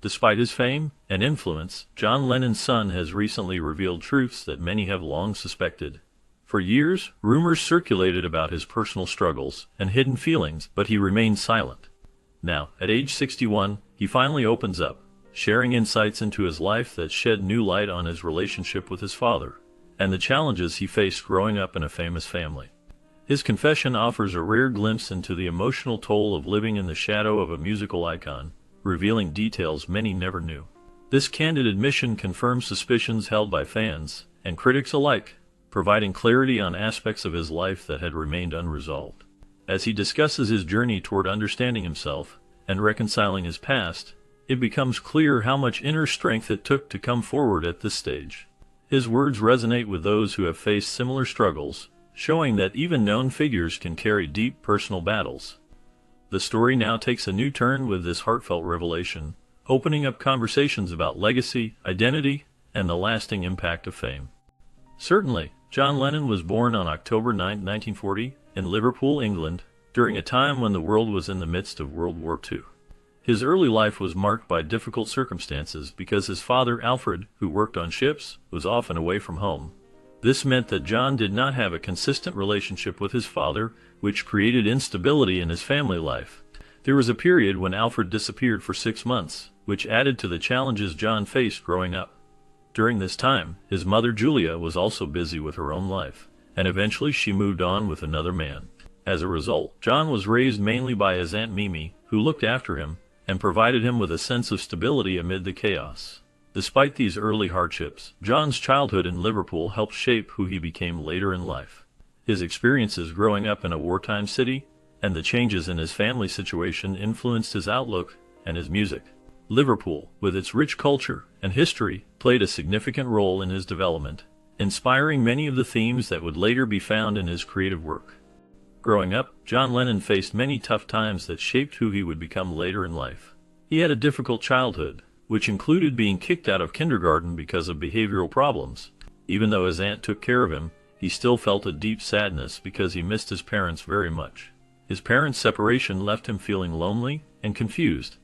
Despite his fame and influence, John Lennon's son has recently revealed truths that many have long suspected. For years, rumors circulated about his personal struggles and hidden feelings, but he remained silent. Now, at age 61, he finally opens up, sharing insights into his life that shed new light on his relationship with his father and the challenges he faced growing up in a famous family. His confession offers a rare glimpse into the emotional toll of living in the shadow of a musical icon, revealing details many never knew. This candid admission confirms suspicions held by fans and critics alike, providing clarity on aspects of his life that had remained unresolved. As he discusses his journey toward understanding himself and reconciling his past, it becomes clear how much inner strength it took to come forward at this stage. His words resonate with those who have faced similar struggles, showing that even known figures can carry deep personal battles. The story now takes a new turn with this heartfelt revelation, opening up conversations about legacy, identity, and the lasting impact of fame. Certainly, John Lennon was born on October 9, 1940, in Liverpool, England, during a time when the world was in the midst of World War II. His early life was marked by difficult circumstances because his father, Alfred, who worked on ships, was often away from home. This meant that John did not have a consistent relationship with his father, which created instability in his family life. There was a period when Alfred disappeared for 6 months, which added to the challenges John faced growing up. During this time, his mother Julia was also busy with her own life, and eventually she moved on with another man. As a result, John was raised mainly by his Aunt Mimi, who looked after him and provided him with a sense of stability amid the chaos. Despite these early hardships, John's childhood in Liverpool helped shape who he became later in life. His experiences growing up in a wartime city and the changes in his family situation influenced his outlook and his music. Liverpool, with its rich culture and history, played a significant role in his development, inspiring many of the themes that would later be found in his creative work. Growing up, John Lennon faced many tough times that shaped who he would become later in life. He had a difficult childhood, which included being kicked out of kindergarten because of behavioral problems. Even though his aunt took care of him, he still felt a deep sadness because he missed his parents very much. His parents' separation left him feeling lonely and confused.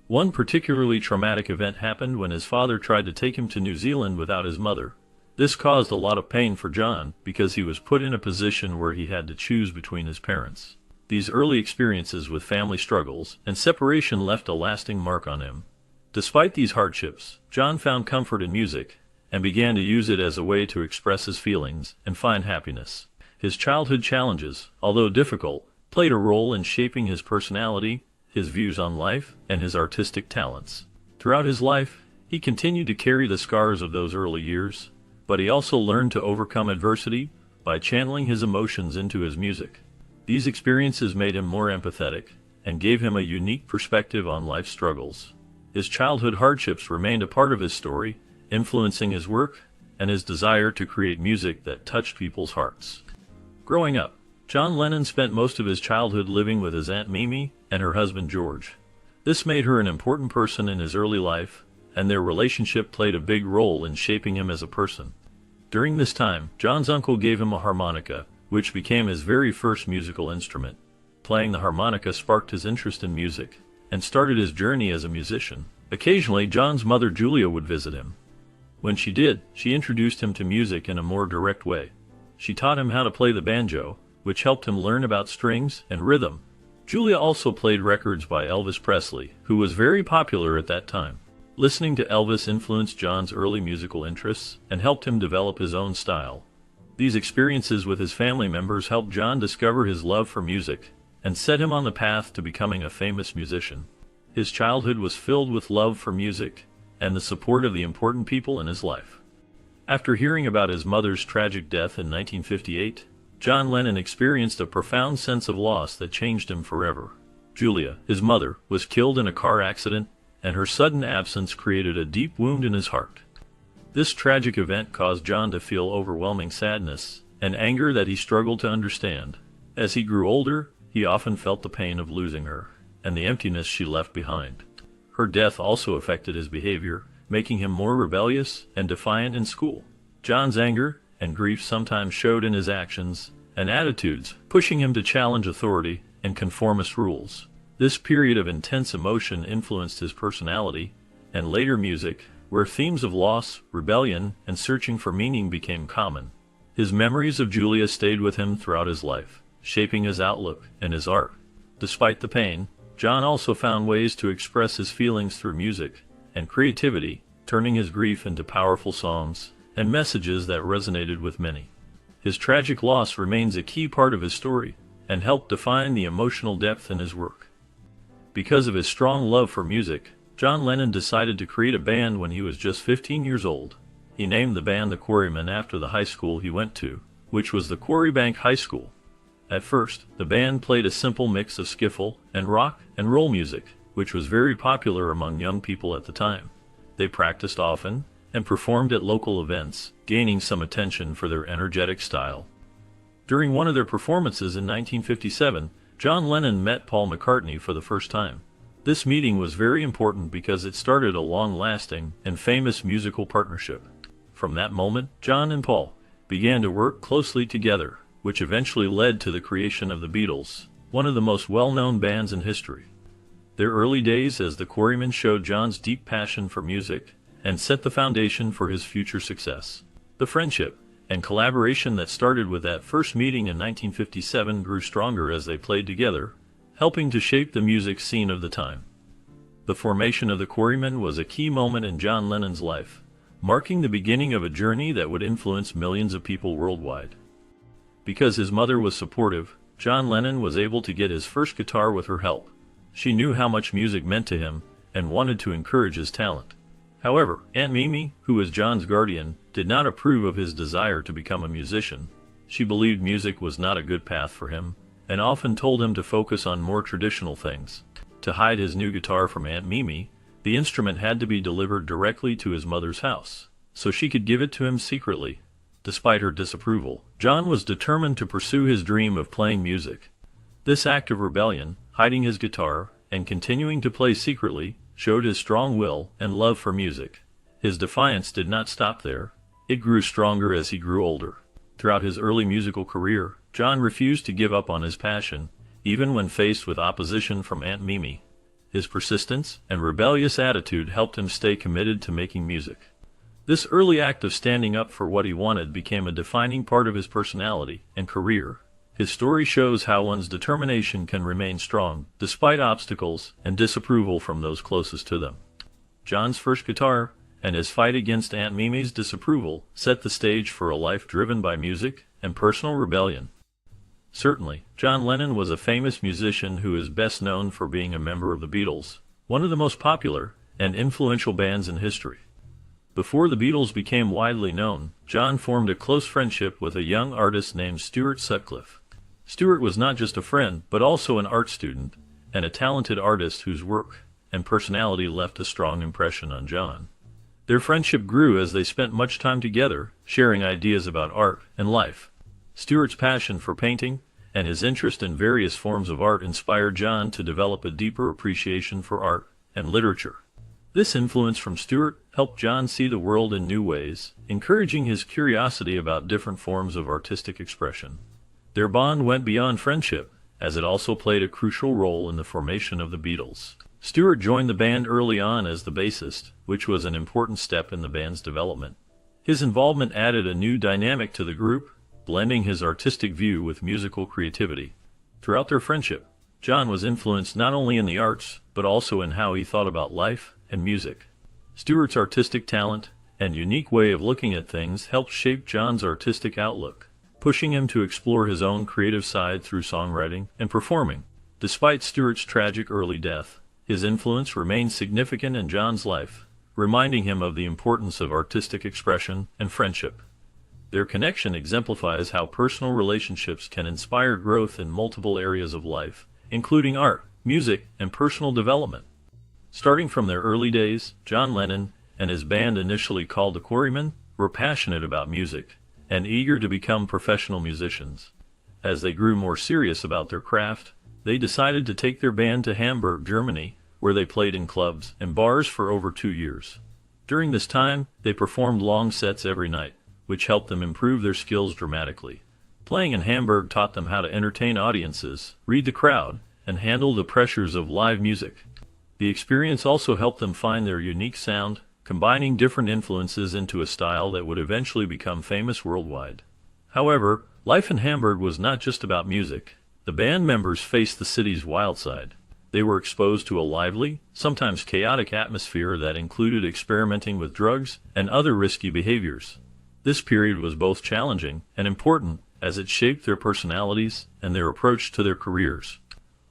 One particularly traumatic event happened when his father tried to take him to New Zealand without his mother. This caused a lot of pain for John because he was put in a position where he had to choose between his parents. These early experiences with family struggles and separation left a lasting mark on him. Despite these hardships, John found comfort in music and began to use it as a way to express his feelings and find happiness. His childhood challenges, although difficult, played a role in shaping his personality, his views on life, and his artistic talents. Throughout his life, he continued to carry the scars of those early years, but he also learned to overcome adversity by channeling his emotions into his music. These experiences made him more empathetic and gave him a unique perspective on life's struggles. His childhood hardships remained a part of his story, influencing his work and his desire to create music that touched people's hearts. Growing up, John Lennon spent most of his childhood living with his Aunt Mimi and her husband George. This made her an important person in his early life, and their relationship played a big role in shaping him as a person. During this time, John's uncle gave him a harmonica, which became his very first musical instrument. Playing the harmonica sparked his interest in music and started his journey as a musician. Occasionally, John's mother Julia would visit him. When she did, she introduced him to music in a more direct way. She taught him how to play the banjo, which helped him learn about strings and rhythm. Julia also played records by Elvis Presley, who was very popular at that time. Listening to Elvis influenced John's early musical interests and helped him develop his own style. These experiences with his family members helped John discover his love for music and set him on the path to becoming a famous musician. His childhood was filled with love for music and the support of the important people in his life. After hearing about his mother's tragic death in 1958, John Lennon experienced a profound sense of loss that changed him forever. Julia, his mother, was killed in a car accident, and her sudden absence created a deep wound in his heart. This tragic event caused John to feel overwhelming sadness and anger that he struggled to understand. As he grew older, he often felt the pain of losing her and the emptiness she left behind. Her death also affected his behavior, making him more rebellious and defiant in school. John's anger and grief sometimes showed in his actions and attitudes, pushing him to challenge authority and conformist rules. This period of intense emotion influenced his personality and later music, where themes of loss, rebellion, and searching for meaning became common. His memories of Julia stayed with him throughout his life, shaping his outlook and his art. Despite the pain, John also found ways to express his feelings through music and creativity, turning his grief into powerful songs and messages that resonated with many. His tragic loss remains a key part of his story and helped define the emotional depth in his work. Because of his strong love for music, John Lennon decided to create a band when he was just 15 years old. He named the band the Quarrymen after the high school he went to, which was the Quarrybank High School. At first, the band played a simple mix of skiffle and rock and roll music, which was very popular among young people at the time. They practiced often and performed at local events, gaining some attention for their energetic style. During one of their performances in 1957, John Lennon met Paul McCartney for the first time. This meeting was very important because it started a long-lasting and famous musical partnership. From that moment, John and Paul began to work closely together, which eventually led to the creation of the Beatles, one of the most well-known bands in history. Their early days as the Quarrymen showed John's deep passion for music and set the foundation for his future success. The friendship and collaboration that started with that first meeting in 1957 grew stronger as they played together, helping to shape the music scene of the time. The formation of the Quarrymen was a key moment in John Lennon's life, marking the beginning of a journey that would influence millions of people worldwide. Because his mother was supportive, John Lennon was able to get his first guitar with her help. She knew how much music meant to him and wanted to encourage his talent. However, Aunt Mimi, who was John's guardian, did not approve of his desire to become a musician. She believed music was not a good path for him, and often told him to focus on more traditional things. To hide his new guitar from Aunt Mimi, the instrument had to be delivered directly to his mother's house, so she could give it to him secretly. Despite her disapproval, John was determined to pursue his dream of playing music. This act of rebellion, hiding his guitar, and continuing to play secretly, showed his strong will and love for music. His defiance did not stop there. It grew stronger as he grew older. Throughout his early musical career, John refused to give up on his passion, even when faced with opposition from Aunt Mimi. His persistence and rebellious attitude helped him stay committed to making music. This early act of standing up for what he wanted became a defining part of his personality and career. His story shows how one's determination can remain strong, despite obstacles and disapproval from those closest to them. John's first guitar, and his fight against Aunt Mimi's disapproval, set the stage for a life driven by music and personal rebellion. Certainly, John Lennon was a famous musician who is best known for being a member of the Beatles, one of the most popular and influential bands in history. Before the Beatles became widely known, John formed a close friendship with a young artist named Stuart Sutcliffe. Stuart was not just a friend, but also an art student, and a talented artist whose work and personality left a strong impression on John. Their friendship grew as they spent much time together, sharing ideas about art and life. Stuart's passion for painting and his interest in various forms of art inspired John to develop a deeper appreciation for art and literature. This influence from Stuart helped John see the world in new ways, encouraging his curiosity about different forms of artistic expression. Their bond went beyond friendship, as it also played a crucial role in the formation of the Beatles. Stuart joined the band early on as the bassist, which was an important step in the band's development. His involvement added a new dynamic to the group, blending his artistic view with musical creativity. Throughout their friendship, John was influenced not only in the arts, but also in how he thought about life and music. Stuart's artistic talent and unique way of looking at things helped shape John's artistic outlook, pushing him to explore his own creative side through songwriting and performing. Despite Stuart's tragic early death, his influence remained significant in John's life, reminding him of the importance of artistic expression and friendship. Their connection exemplifies how personal relationships can inspire growth in multiple areas of life, including art, music, and personal development. Starting from their early days, John Lennon and his band, initially called the Quarrymen, were passionate about music and eager to become professional musicians. As they grew more serious about their craft, they decided to take their band to Hamburg, Germany, where they played in clubs and bars for over 2 years. During this time, they performed long sets every night, which helped them improve their skills dramatically. Playing in Hamburg taught them how to entertain audiences, read the crowd, and handle the pressures of live music. The experience also helped them find their unique sound, combining different influences into a style that would eventually become famous worldwide. However, life in Hamburg was not just about music. The band members faced the city's wild side. They were exposed to a lively, sometimes chaotic atmosphere that included experimenting with drugs and other risky behaviors. This period was both challenging and important as it shaped their personalities and their approach to their careers.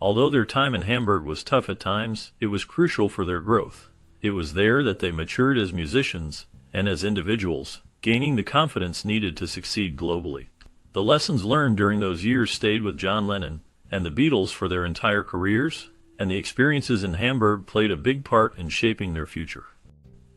Although their time in Hamburg was tough at times, it was crucial for their growth. It was there that they matured as musicians and as individuals, gaining the confidence needed to succeed globally. The lessons learned during those years stayed with John Lennon and the Beatles for their entire careers, and the experiences in Hamburg played a big part in shaping their future.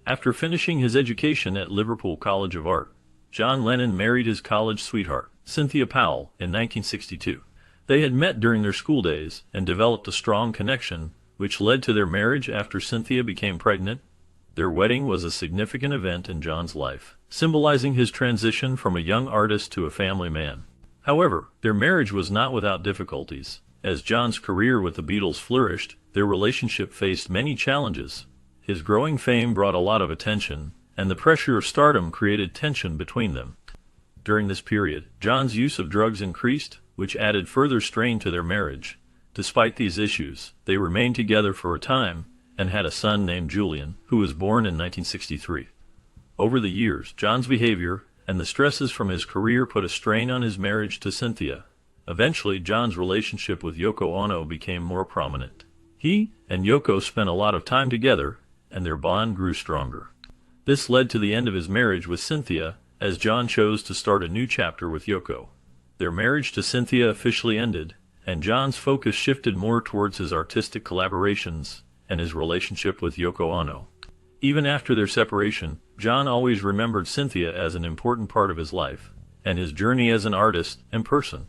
After finishing his education at Liverpool College of Art, John Lennon married his college sweetheart, Cynthia Powell, in 1962. They had met during their school days and developed a strong connection, which led to their marriage after Cynthia became pregnant. Their wedding was a significant event in John's life, symbolizing his transition from a young artist to a family man. However, their marriage was not without difficulties. As John's career with the Beatles flourished, their relationship faced many challenges. His growing fame brought a lot of attention, and the pressure of stardom created tension between them. During this period, John's use of drugs increased, which added further strain to their marriage. Despite these issues, they remained together for a time and had a son named Julian, who was born in 1963. Over the years, John's behavior and the stresses from his career put a strain on his marriage to Cynthia. Eventually, John's relationship with Yoko Ono became more prominent. He and Yoko spent a lot of time together, and their bond grew stronger. This led to the end of his marriage with Cynthia, as John chose to start a new chapter with Yoko. Their marriage to Cynthia officially ended, and John's focus shifted more towards his artistic collaborations and his relationship with Yoko Ono. Even after their separation, John always remembered Cynthia as an important part of his life, and his journey as an artist and person.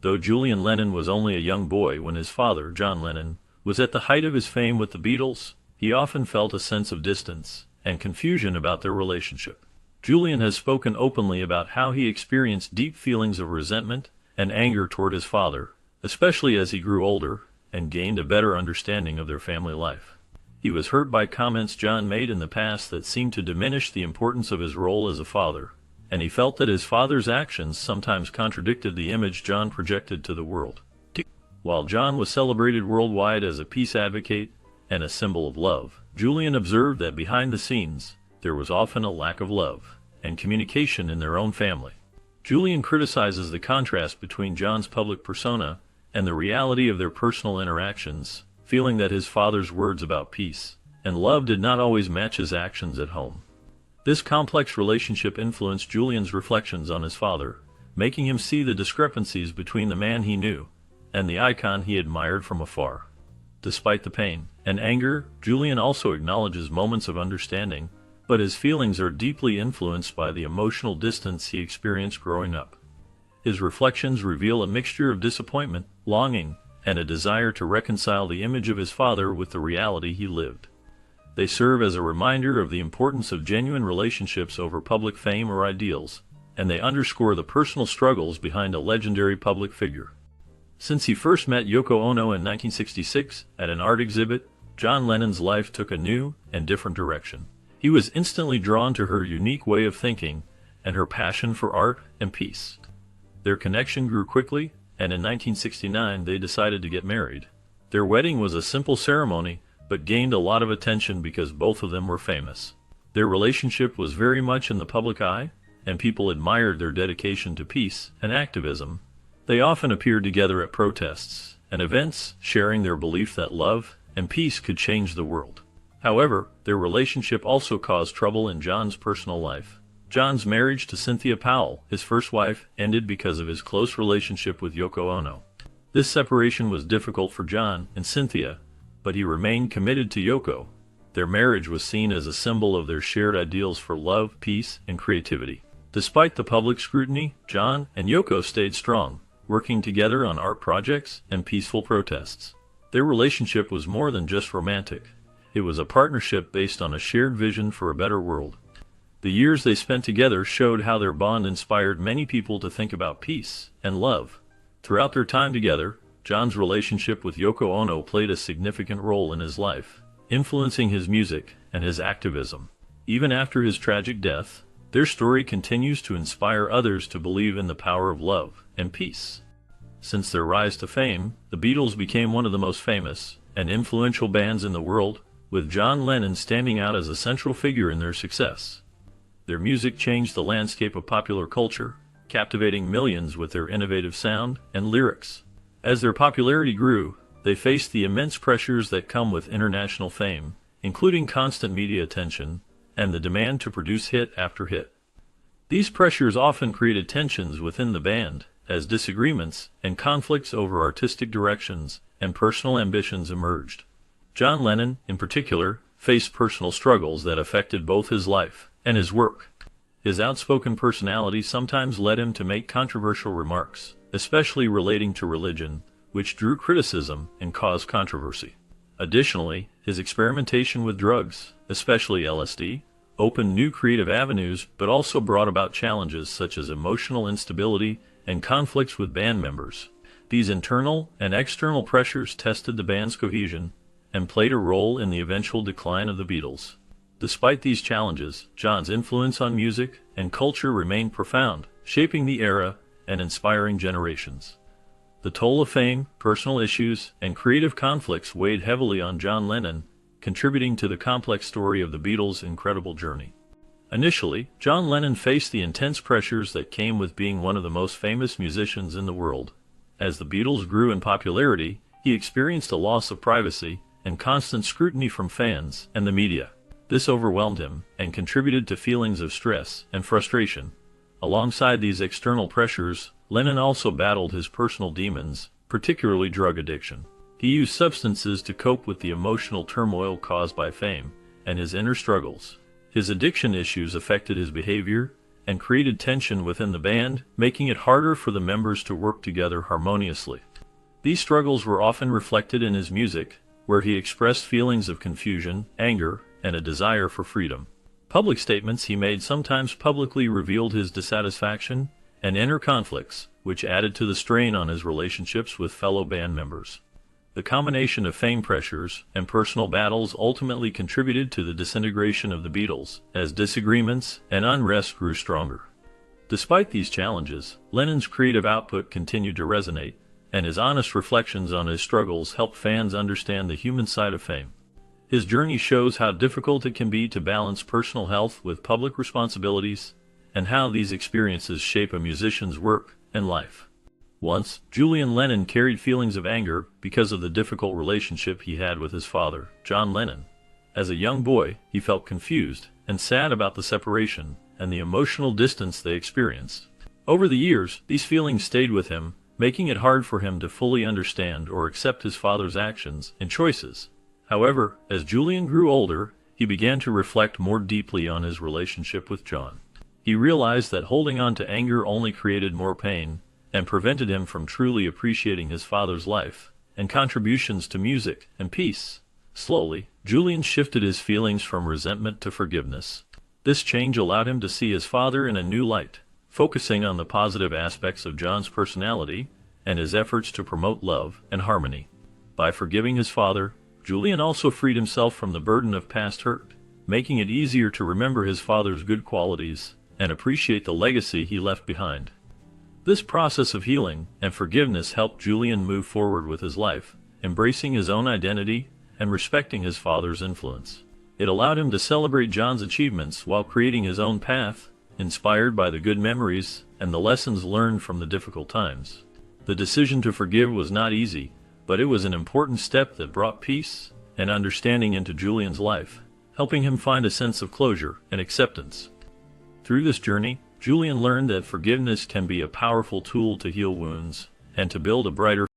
Though Julian Lennon was only a young boy when his father, John Lennon, was at the height of his fame with the Beatles, he often felt a sense of distance and confusion about their relationship. Julian has spoken openly about how he experienced deep feelings of resentment and anger toward his father, especially as he grew older and gained a better understanding of their family life. He was hurt by comments John made in the past that seemed to diminish the importance of his role as a father, and he felt that his father's actions sometimes contradicted the image John projected to the world. While John was celebrated worldwide as a peace advocate and a symbol of love, Julian observed that behind the scenes, there was often a lack of love and communication in their own family. Julian criticizes the contrast between John's public persona and the reality of their personal interactions, feeling that his father's words about peace and love did not always match his actions at home. This complex relationship influenced Julian's reflections on his father, making him see the discrepancies between the man he knew and the icon he admired from afar. Despite the pain and anger, Julian also acknowledges moments of understanding, but his feelings are deeply influenced by the emotional distance he experienced growing up. His reflections reveal a mixture of disappointment, longing, and a desire to reconcile the image of his father with the reality he lived. They serve as a reminder of the importance of genuine relationships over public fame or ideals, and they underscore the personal struggles behind a legendary public figure. Since he first met Yoko Ono in 1966 at an art exhibit, John Lennon's life took a new and different direction. He was instantly drawn to her unique way of thinking and her passion for art and peace. Their connection grew quickly, and in 1969 they decided to get married. Their wedding was a simple ceremony, but gained a lot of attention because both of them were famous. Their relationship was very much in the public eye, and people admired their dedication to peace and activism. They often appeared together at protests and events, sharing their belief that love and peace could change the world. However, their relationship also caused trouble in John's personal life. John's marriage to Cynthia Powell, his first wife, ended because of his close relationship with Yoko Ono. This separation was difficult for John and Cynthia, but he remained committed to Yoko. Their marriage was seen as a symbol of their shared ideals for love, peace, and creativity. Despite the public scrutiny, John and Yoko stayed strong, working together on art projects and peaceful protests. Their relationship was more than just romantic. It was a partnership based on a shared vision for a better world. The years they spent together showed how their bond inspired many people to think about peace and love. Throughout their time together, John's relationship with Yoko Ono played a significant role in his life, influencing his music and his activism. Even after his tragic death, their story continues to inspire others to believe in the power of love and peace. Since their rise to fame, the Beatles became one of the most famous and influential bands in the world, with John Lennon standing out as a central figure in their success. Their music changed the landscape of popular culture, captivating millions with their innovative sound and lyrics. As their popularity grew, they faced the immense pressures that come with international fame, including constant media attention and the demand to produce hit after hit. These pressures often created tensions within the band, as disagreements and conflicts over artistic directions and personal ambitions emerged. John Lennon, in particular, faced personal struggles that affected both his life and his work. His outspoken personality sometimes led him to make controversial remarks, especially relating to religion, which drew criticism and caused controversy. Additionally, his experimentation with drugs, especially LSD, opened new creative avenues but also brought about challenges such as emotional instability and conflicts with band members. These internal and external pressures tested the band's cohesion and played a role in the eventual decline of the Beatles. Despite these challenges, John's influence on music and culture remained profound, shaping the era and inspiring generations. The toll of fame, personal issues, and creative conflicts weighed heavily on John Lennon, contributing to the complex story of the Beatles' incredible journey. Initially, John Lennon faced the intense pressures that came with being one of the most famous musicians in the world. As the Beatles grew in popularity, he experienced a loss of privacy and constant scrutiny from fans and the media. This overwhelmed him and contributed to feelings of stress and frustration. Alongside these external pressures, Lennon also battled his personal demons, particularly drug addiction. He used substances to cope with the emotional turmoil caused by fame and his inner struggles. His addiction issues affected his behavior and created tension within the band, making it harder for the members to work together harmoniously. These struggles were often reflected in his music, where he expressed feelings of confusion, anger, and a desire for freedom. Public statements he made sometimes publicly revealed his dissatisfaction and inner conflicts, which added to the strain on his relationships with fellow band members. The combination of fame pressures and personal battles ultimately contributed to the disintegration of the Beatles, as disagreements and unrest grew stronger. Despite these challenges, Lennon's creative output continued to resonate, and his honest reflections on his struggles helped fans understand the human side of fame. His journey shows how difficult it can be to balance personal health with public responsibilities, and how these experiences shape a musician's work and life. Once, Julian Lennon carried feelings of anger because of the difficult relationship he had with his father, John Lennon. As a young boy, he felt confused and sad about the separation and the emotional distance they experienced. Over the years, these feelings stayed with him, making it hard for him to fully understand or accept his father's actions and choices. However, as Julian grew older, he began to reflect more deeply on his relationship with John. He realized that holding on to anger only created more pain and prevented him from truly appreciating his father's life and contributions to music and peace. Slowly, Julian shifted his feelings from resentment to forgiveness. This change allowed him to see his father in a new light, focusing on the positive aspects of John's personality and his efforts to promote love and harmony. By forgiving his father, Julian also freed himself from the burden of past hurt, making it easier to remember his father's good qualities and appreciate the legacy he left behind. This process of healing and forgiveness helped Julian move forward with his life, embracing his own identity and respecting his father's influence. It allowed him to celebrate John's achievements while creating his own path, inspired by the good memories and the lessons learned from the difficult times. The decision to forgive was not easy, but it was an important step that brought peace and understanding into Julian's life, helping him find a sense of closure and acceptance. Through this journey, Julian learned that forgiveness can be a powerful tool to heal wounds and to build a brighter